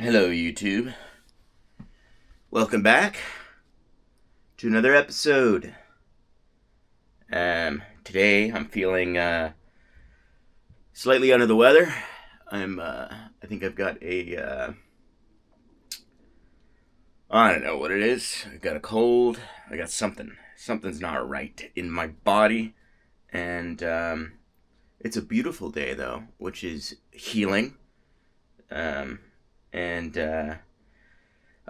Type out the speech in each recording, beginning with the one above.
Hello, YouTube. Welcome back to another episode. Today I'm feeling slightly under the weather. I think I've got I don't know what it is. I got a cold. I got something. Something's not right in my body, and it's a beautiful day though, which is healing. And I'm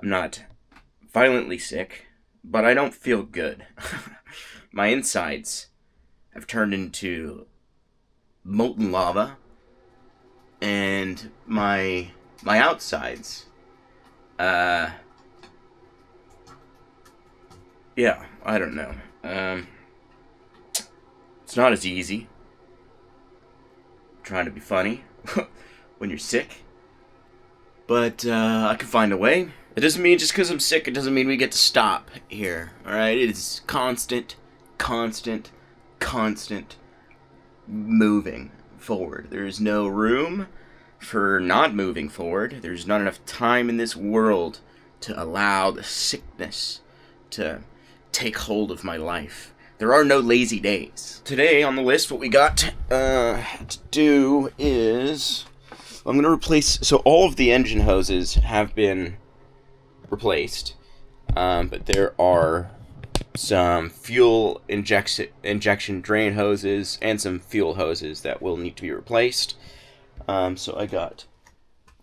not violently sick, but I don't feel good. My insides have turned into molten lava, and my outsides, yeah, I don't know. It's not as easy trying to be funny when you're sick. But I can find a way. It doesn't mean just because I'm sick, it doesn't mean we get to stop here. Alright? It is constant moving forward. There is no room for not moving forward. There's not enough time in this world to allow the sickness to take hold of my life. There are no lazy days. Today on the list, what we got to do is I'm going to replace, so all of the engine hoses have been replaced, but there are some fuel injection drain hoses and some fuel hoses that will need to be replaced. So I got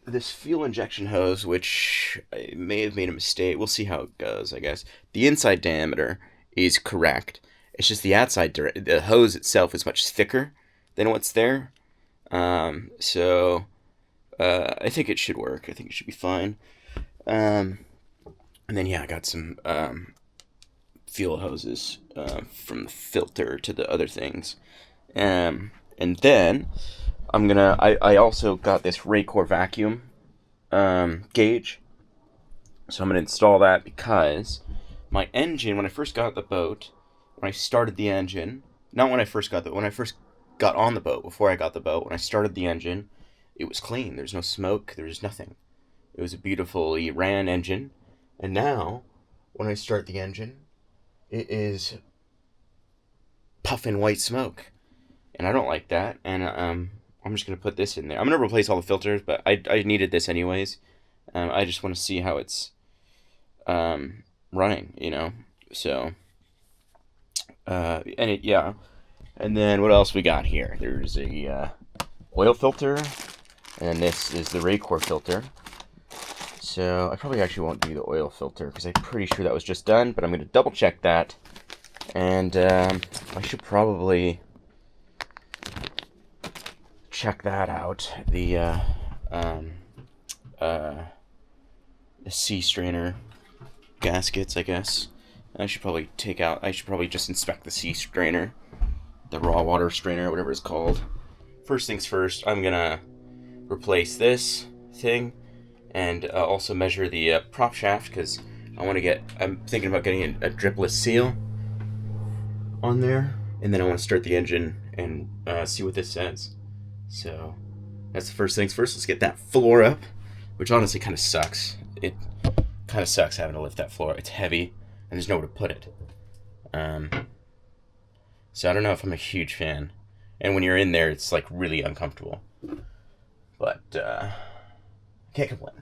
this fuel injection hose, which I may have made a mistake. We'll see how it goes, I guess. The inside diameter is correct. It's just the outside, the hose itself is much thicker than what's there. I think it should work. I think it should be fine. And then, yeah, I got some fuel hoses from the filter to the other things. And then I also got this Raycor vacuum gauge. So I'm going to install that because my engine, when I first got the boat, when I started the engine, not when I first got when I first got on the boat, before I got the boat, when I started the engine, it was clean. There's no smoke. There's nothing. It was a beautifully ran engine. And now, when I start the engine, it is puffing white smoke. And I don't like that. And I'm just going to put this in there. I'm going to replace all the filters, but I needed this anyways. I just want to see how it's running, you know. So, yeah. And then what else we got here? There's a oil filter. And this is the Raycor filter. So I probably actually won't do the oil filter because I'm pretty sure that was just done, but I'm going to double check that. And I should probably check that out. The sea strainer gaskets, I guess. I should probably just inspect the sea strainer, the raw water strainer, whatever it's called. First things first, I'm going to replace this thing and also measure the prop shaft because I'm thinking about getting a dripless seal on there, and then I want to start the engine and see what this says. So that's the first things first. Let's get that floor up, which honestly kind of sucks. It kind of sucks having to lift that floor. It's heavy and there's nowhere to put it. So I don't know if I'm a huge fan, and when you're in there it's like really uncomfortable. But, can't complain.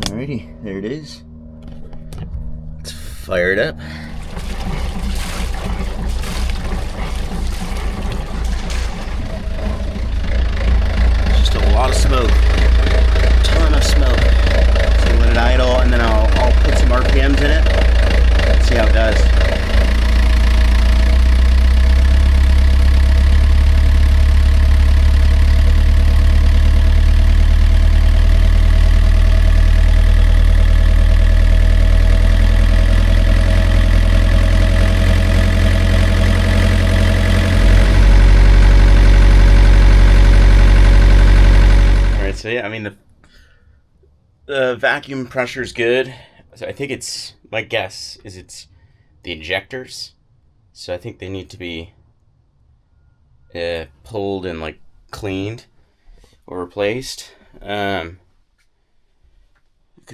Alrighty, there it is. Let's fire it up. Just a lot of smoke. Ton of smoke. So let it idle, and then I'll put some RPMs in it. See how it does. The vacuum pressure is good. So I think it's, my guess is it's the injectors. So I think they need to be pulled and like cleaned or replaced. Because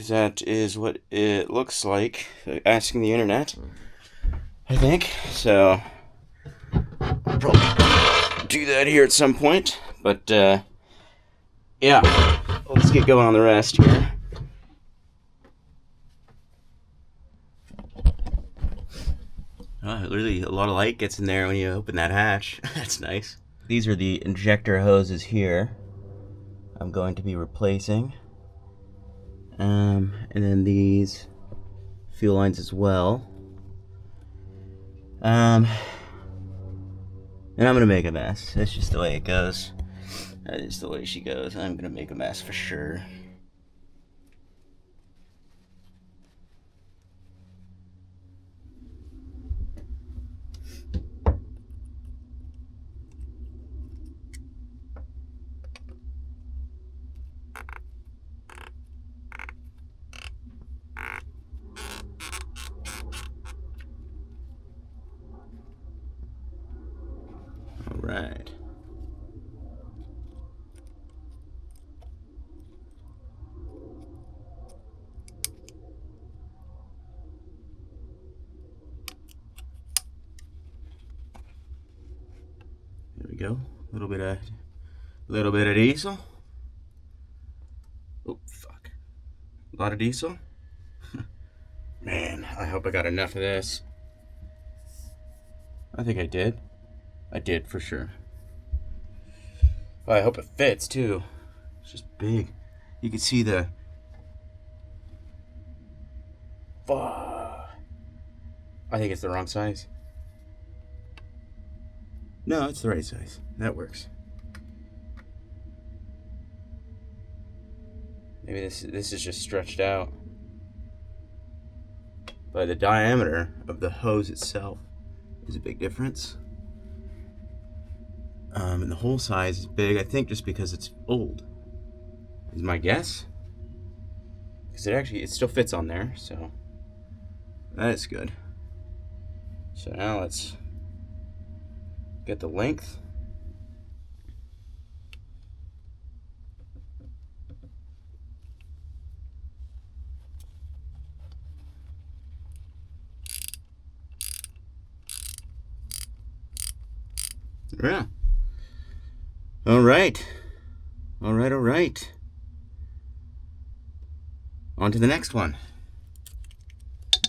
that is what it looks like. Asking the internet, I think. So I'll probably do that here at some point. But yeah, let's get going on the rest here. Literally, a lot of light gets in there when you open that hatch. That's nice. These are the injector hoses here I'm going to be replacing. And then these fuel lines as well. And I'm gonna make a mess. That's just the way it goes. That is the way she goes. I'm gonna make a mess for sure. Alright. There we go. A little bit of diesel. Oh fuck. A lot of diesel. Man, I hope I got enough of this. I think I did. I did for sure. Well, I hope it fits too. It's just big. You can see the. I think it's the wrong size. No, it's the right size. That works. Maybe this is just stretched out. But the diameter of the hose itself is a big difference. And the hole size is big, I think just because it's old. Is my guess. Because it still fits on there, so that is good. So now let's get the length. Yeah. All right. On to the next one.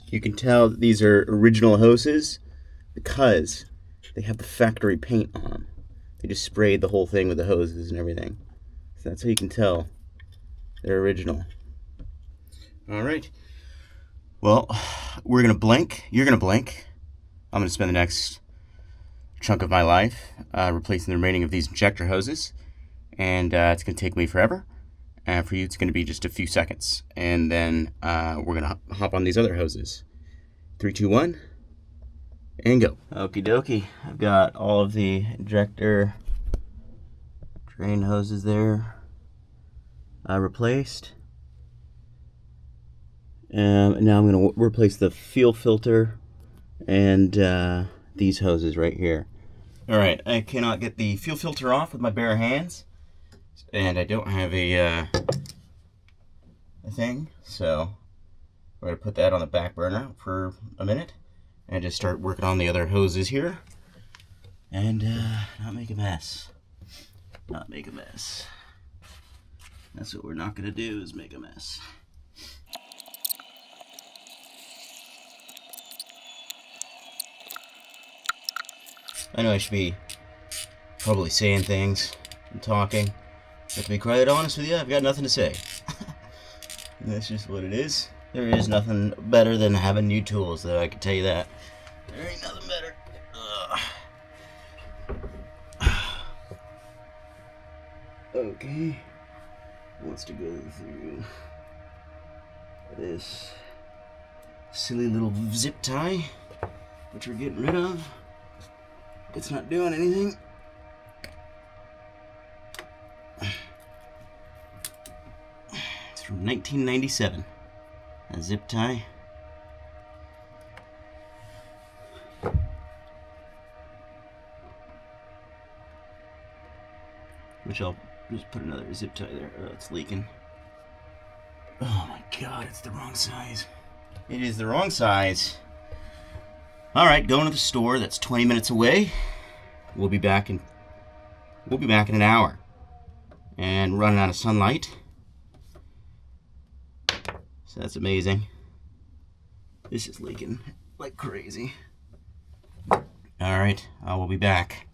You can tell that these are original hoses because they have the factory paint on them. They just sprayed the whole thing with the hoses and everything. So that's how you can tell they're original. All right. Well, we're going to blink. You're going to blink. I'm going to spend the next chunk of my life replacing the remaining of these injector hoses. And it's going to take me forever. And for you, it's going to be just a few seconds. And then we're going to hop on these other hoses. 3, 2, 1, and go. Okie dokie. I've got all of the injector drain hoses there replaced. And now I'm going to replace the fuel filter and these hoses right here. Alright, I cannot get the fuel filter off with my bare hands. And I don't have a thing, so we're going to put that on the back burner for a minute and just start working on the other hoses here and not make a mess. That's what we're not going to do, is make a mess. I know I should be probably saying things and talking. But to be quite honest with you, I've got nothing to say. That's just what it is. There is nothing better than having new tools, though, I can tell you that. There ain't nothing better. Okay. Wants to go through this silly little zip tie, which we're getting rid of. It's not doing anything. Let's from 1997. A zip tie. Which I'll just put another zip tie there. Oh, it's leaking. Oh my god, it's the wrong size. It is the wrong size. Alright, going to the store. That's 20 minutes away. We'll be back in an hour. And running out of sunlight. So that's amazing. This is leaking like crazy. Alright, I will be back.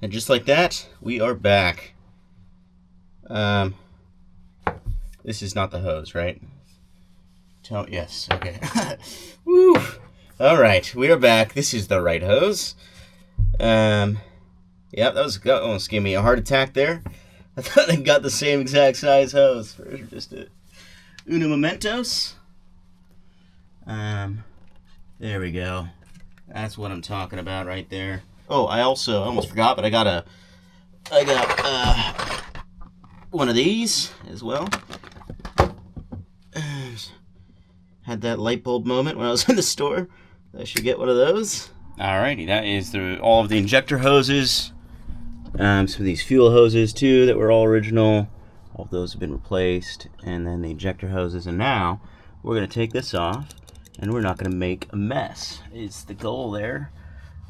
And just like that, we are back. This is not the hose, right? Yes, okay. Woo! Alright, we are back. This is the right hose. Yep, that almost gave me a heart attack there. I thought I got the same exact size hose for just a uno momentos. There we go. That's what I'm talking about right there. Oh, I almost forgot, but I got one of these as well. Had that light bulb moment when I was in the store. I should get one of those. Alrighty, that is all of the injector hoses. Some of these fuel hoses too that were all original. All of those have been replaced. And then the injector hoses. And now we're going to take this off and we're not going to make a mess. Is the goal there.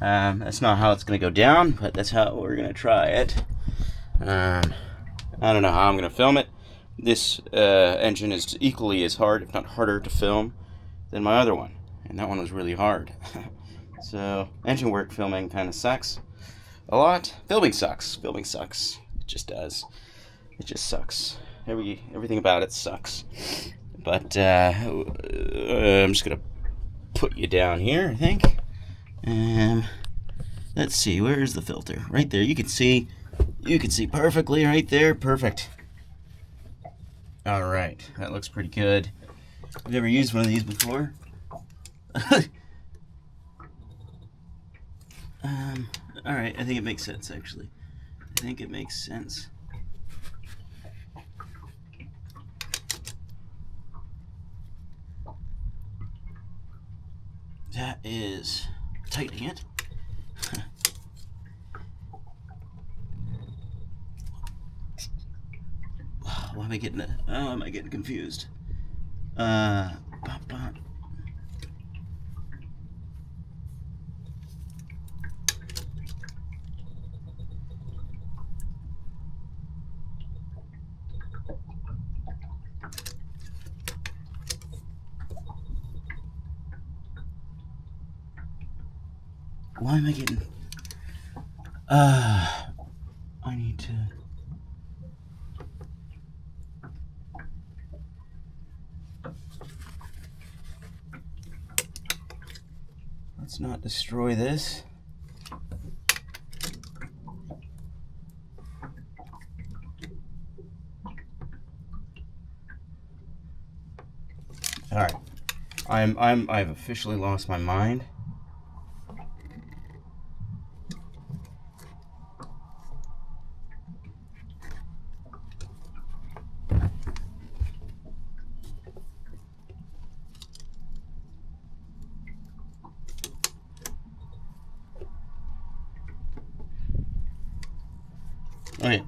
That's not how it's going to go down, but that's how we're going to try it. I don't know how I'm going to film it. This engine is equally as hard, if not harder, to film than my other one. And that one was really hard. So, engine work filming kind of sucks a lot. Filming sucks. Filming sucks. It just does. It just sucks. Everything about it sucks. But I'm just going to put you down here, I think. Let's see, where is the filter? Right there. You can see perfectly right there. Perfect. All right, that looks pretty good. I've never used one of these before. All right, I think it makes sense, actually. I think it makes sense. That is tightening it. Why am I getting it? Oh, am I getting confused? Why am I getting... I need to... Let's not destroy this. All right, I've officially lost my mind. Okay.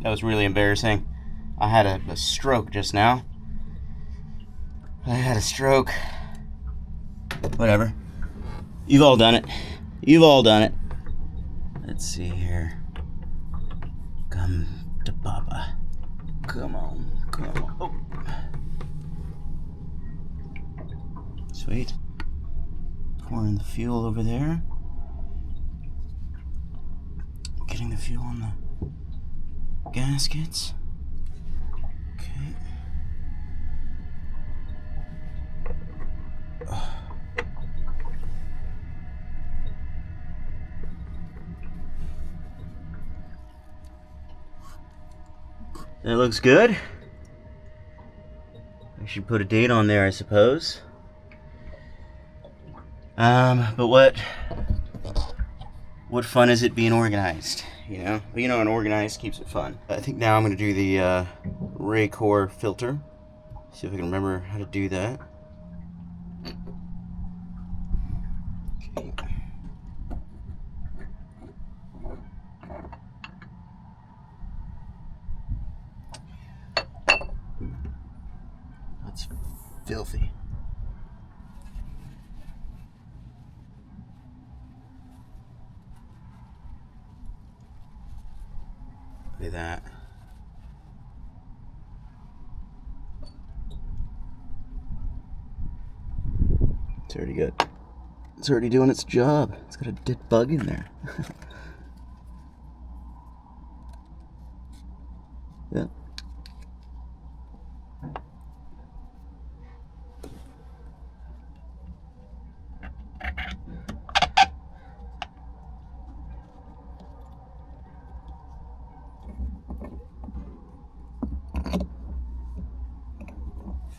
That was really embarrassing. I had a stroke just now. I had a stroke. Whatever. You've all done it. You've all done it. Let's see here. Come to Papa. Come on. Come on. Oh. Sweet. Pouring the fuel over there. Getting the fuel on the gaskets. Okay. That looks good. I should put a date on there, I suppose. But what fun is it being organized? You know, and organized keeps it fun. I think now I'm gonna do the Raycor filter. See if I can remember how to do that. Okay. That's filthy. Look at that. It's already good. It's already doing its job. It's got a dead bug in there. Yeah.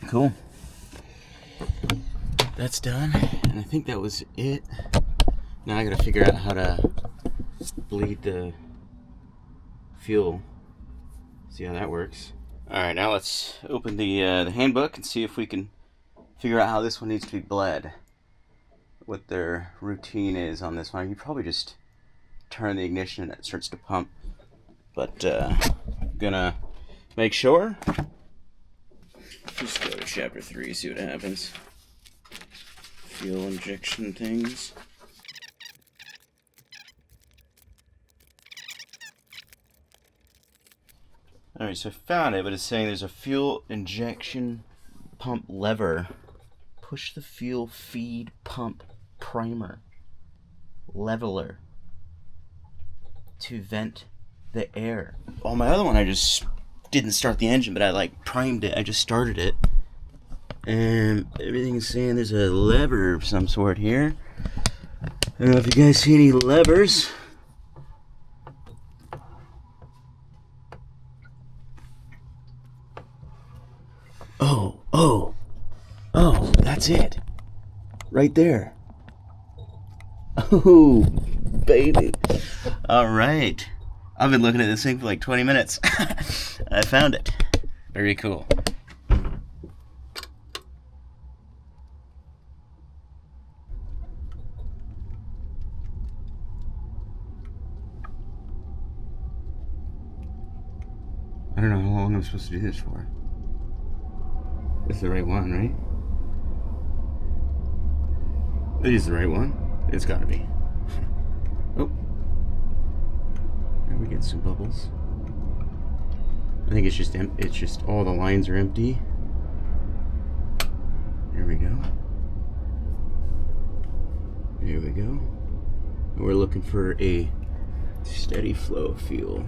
Cool. That's done, and I think that was it. Now I gotta figure out how to bleed the fuel. See how that works. Alright, now let's open the handbook and see if we can figure out how this one needs to be bled. What their routine is on this one. You probably just turn the ignition and it starts to pump. But gonna make sure. Just go to chapter 3, see what happens. Fuel injection things. Alright, so I found it, but it's saying there's a fuel injection pump lever. Push the fuel feed pump primer leveler to vent the air. On my other one, I just didn't start the engine, but I like primed it. I just started it. And everything's saying there's a lever of some sort here. I don't know if you guys see any levers. Oh, that's it. Right there. Oh, baby. All right. I've been looking at this thing for like 20 minutes. I found it. Very cool. I don't know how long I'm supposed to do this for. It's the right one, right? It is the right one. It's gotta be. Oh. And we get some bubbles. I think it's just all the lines are empty. There we go. There we go. And we're looking for a steady flow of fuel.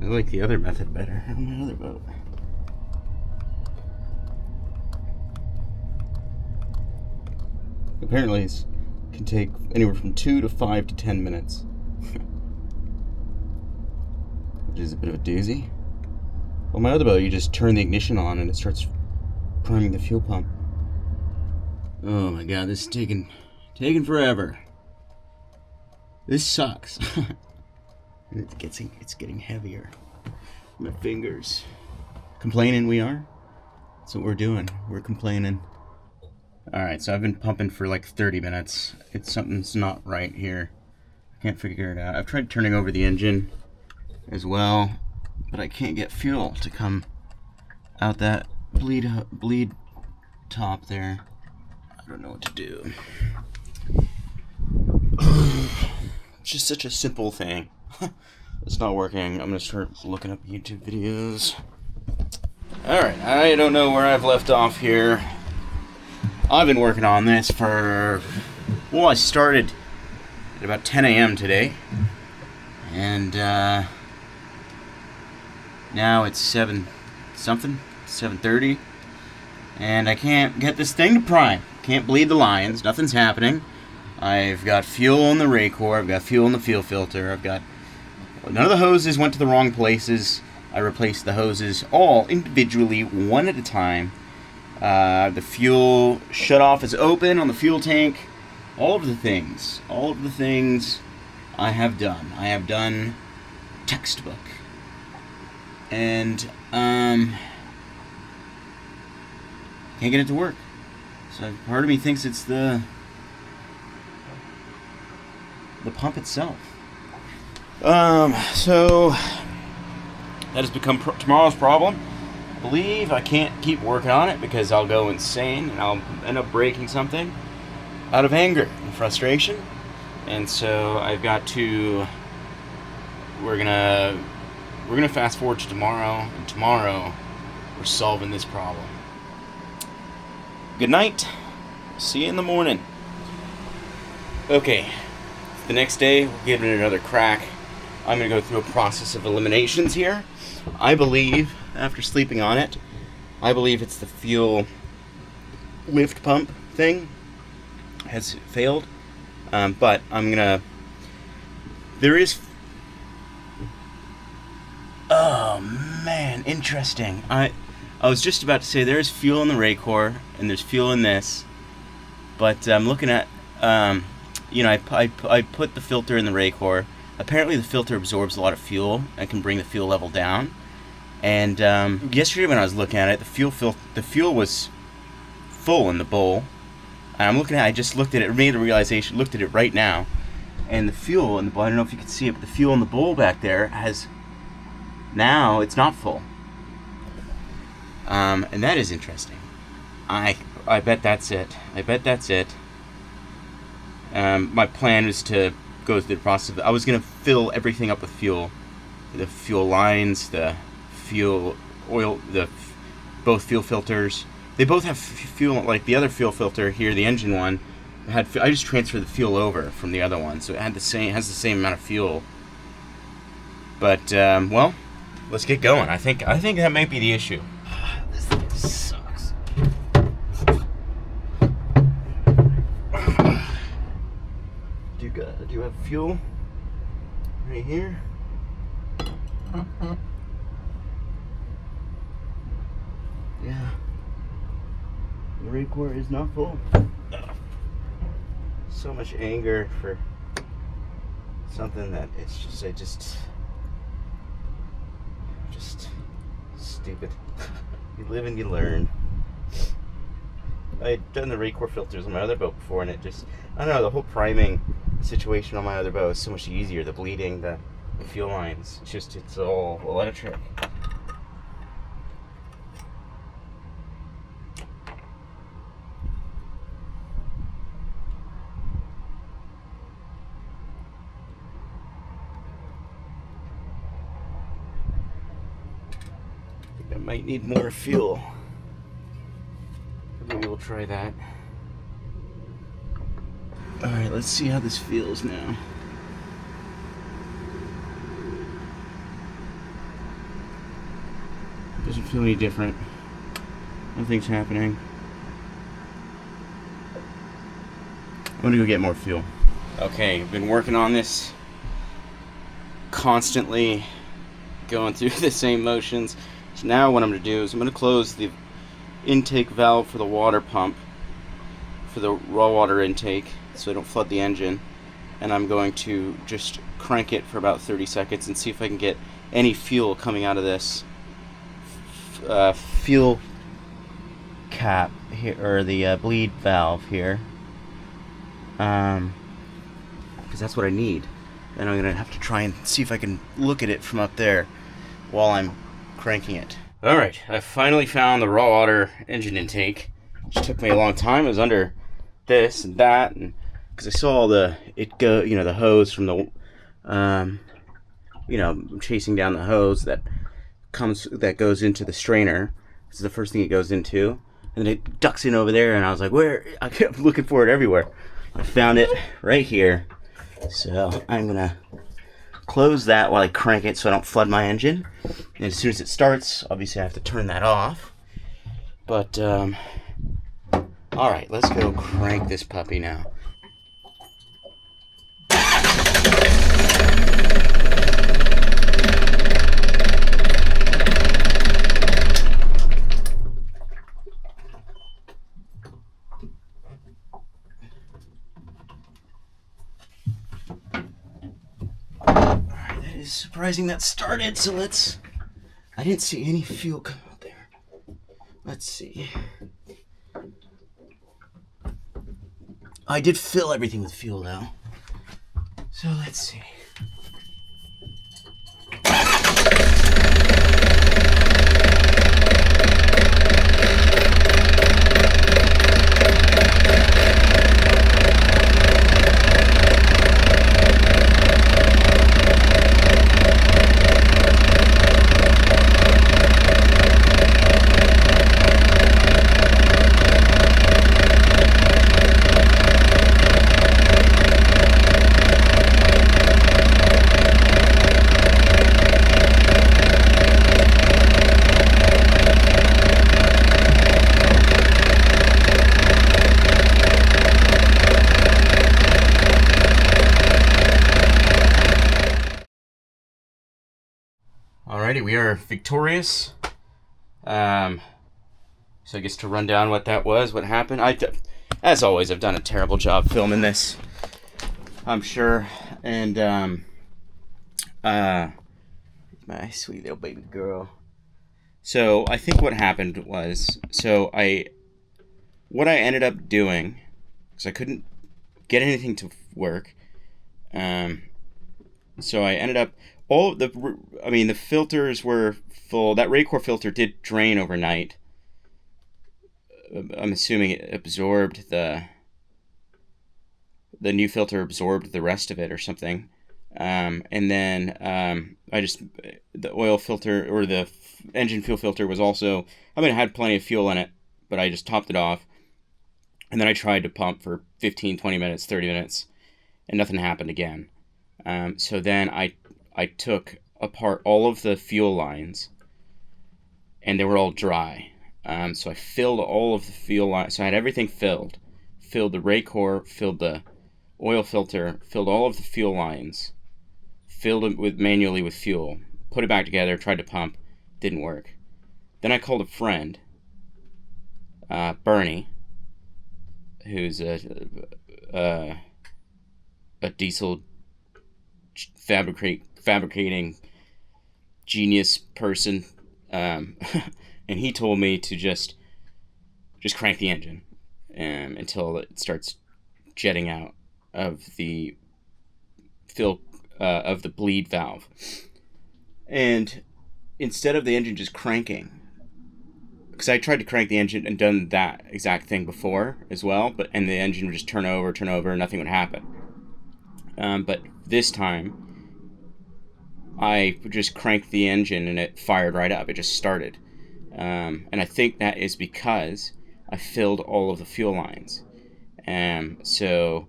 I like the other method better on my other boat. Apparently it can take anywhere from 2 to 5 to 10 minutes. Which is a bit of a doozy. On my other boat, you just turn the ignition on and it starts priming the fuel pump. Oh my god, this is taking forever. This sucks. It's getting heavier. My fingers. Complaining we are? That's what we're doing. We're complaining. Alright, so I've been pumping for like 30 minutes. Something's not right here. I can't figure it out. I've tried turning over the engine as well, but I can't get fuel to come out that bleed top there. I don't know what to do. It's just such a simple thing. It's not working. I'm gonna start looking up YouTube videos. Alright, I don't know where I've left off here. I've been working on this well, I started at about 10 a.m. today. And now it's 7:30. And I can't get this thing to prime. Can't bleed the lines. Nothing's happening. I've got fuel in the ray core. I've got fuel in the fuel filter. None of the hoses went to the wrong places. I replaced the hoses all individually, one at a time. The fuel shutoff is open on the fuel tank. All of the things I have done. I have done textbook. And, can't get it to work. So part of me thinks it's the pump itself. So that has become tomorrow's problem. I believe I can't keep working on it because I'll go insane and I'll end up breaking something out of anger and frustration. And so I've got to. We're gonna fast forward to tomorrow, and tomorrow we're solving this problem. Good night. See you in the morning. Okay. The next day, we'll give it another crack. I'm going to go through a process of eliminations here. I believe, after sleeping on it, it's the fuel lift pump thing has failed. But I'm going to... There is... Oh, man, interesting. I was just about to say there is fuel in the ray core, and there's fuel in this. But I'm looking at... I put the filter in the ray core. Apparently the filter absorbs a lot of fuel and can bring the fuel level down. And yesterday when I was looking at it, the fuel was full in the bowl. And I just looked at it, made the realization, looked at it right now. And the fuel in the bowl, I don't know if you can see it, but the fuel in the bowl back there now it's not full. And that is interesting. I bet that's it. My plan is to go through the process. I was going to fill everything up with fuel. The fuel lines, the fuel oil, both fuel filters. They both have fuel, like the other fuel filter here, the engine one. I just transferred the fuel over from the other one, so it has the same amount of fuel. But, well, let's get going. I think that might be the issue. This thing sucks. Do you have fuel right here? Yeah. The ray core is not full. So much anger for something that it's just stupid. You live and you learn. I had done the ray core filters on my other boat before, and I don't know, the whole priming situation on my other boat is so much easier. The bleeding, the fuel lines, it's all electric. I think I might need more fuel. Maybe we'll try that. Alright, let's see how this feels now. Doesn't feel any different. Nothing's happening. I'm gonna go get more fuel. Okay, I've been working on this constantly, going through the same motions. So now what I'm gonna do is I'm gonna close the intake valve for the water pump, for the raw water intake, so I don't flood the engine, and I'm going to just crank it for about 30 seconds and see if I can get any fuel coming out of this fuel cap here, or the bleed valve here, because that's what I need. And I'm gonna have to try and see if I can look at it from up there while I'm cranking it. Alright, I finally found the raw water engine intake, which took me a long time. It was under this and that, and because I saw the hose from the chasing down the hose that goes into the strainer. This is the first thing it goes into, and then it ducks in over there, and I was like, where? I kept looking for it everywhere. I found it right here, so I'm gonna close that while I crank it so I don't flood my engine. And as soon as it starts, obviously I have to turn that off. But alright, let's go crank this puppy now. surprising that started, so let's... I didn't see any fuel come out there. Let's see. I did fill everything with fuel, though. So let's see. Alrighty, we are victorious. So I guess to run down what that was, what happened. As always, I've done a terrible job filming this, I'm sure. And my sweet little baby girl. So I think what happened was, what I ended up doing, because I couldn't get anything to work. So I ended up. The filters were full. That Raycor filter did drain overnight. I'm assuming it absorbed the new filter absorbed the rest of it or something. And then the oil filter or the engine fuel filter was also, it had plenty of fuel in it, but I just topped it off. And then I tried to pump for 15, 20 minutes, 30 minutes, and nothing happened again. So then I took apart all of the fuel lines, and they were all dry. So I filled all of the fuel lines. So I had everything filled. Filled the Raycor, filled the oil filter, filled all of the fuel lines, filled it manually with fuel, put it back together, tried to pump, didn't work. Then I called a friend, Bernie, who's a diesel fabricating genius person, and he told me to just crank the engine until it starts jetting out of the of the bleed valve. And instead of the engine just cranking, because I tried to crank the engine and done that exact thing before as well, and the engine would just turn over, nothing would happen. But this time, I just cranked the engine and it fired right up. It just started. And I think that is because I filled all of the fuel lines. So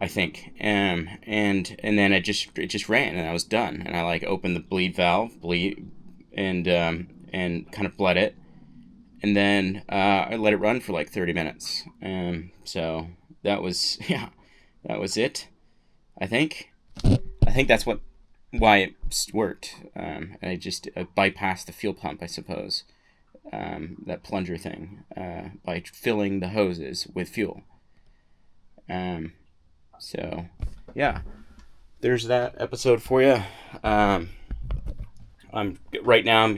I think, and then it just ran and I was done. And I opened the bleed valve, and kind of bled it. And then I let it run for 30 minutes. So that was, that was it. I think that's why it worked. I just bypassed the fuel pump, I suppose, that plunger thing, by filling the hoses with fuel. So yeah, there's that episode for you. I'm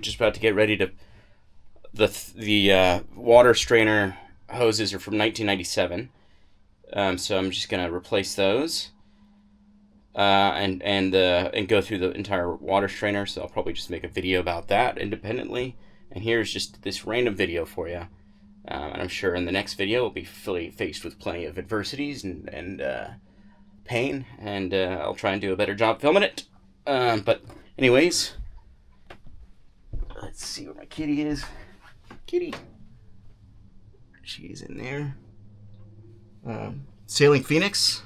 just about to get ready to. The water strainer hoses are from 1997, so I'm just gonna replace those. And go through the entire water strainer. So I'll probably just make a video about that independently. And here's just this random video for you. And I'm sure in the next video we'll be fully faced with plenty of adversities and pain. And I'll try and do a better job filming it. But anyways, let's see where my kitty is. Kitty. She's in there. Sailing Phoenix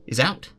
is out.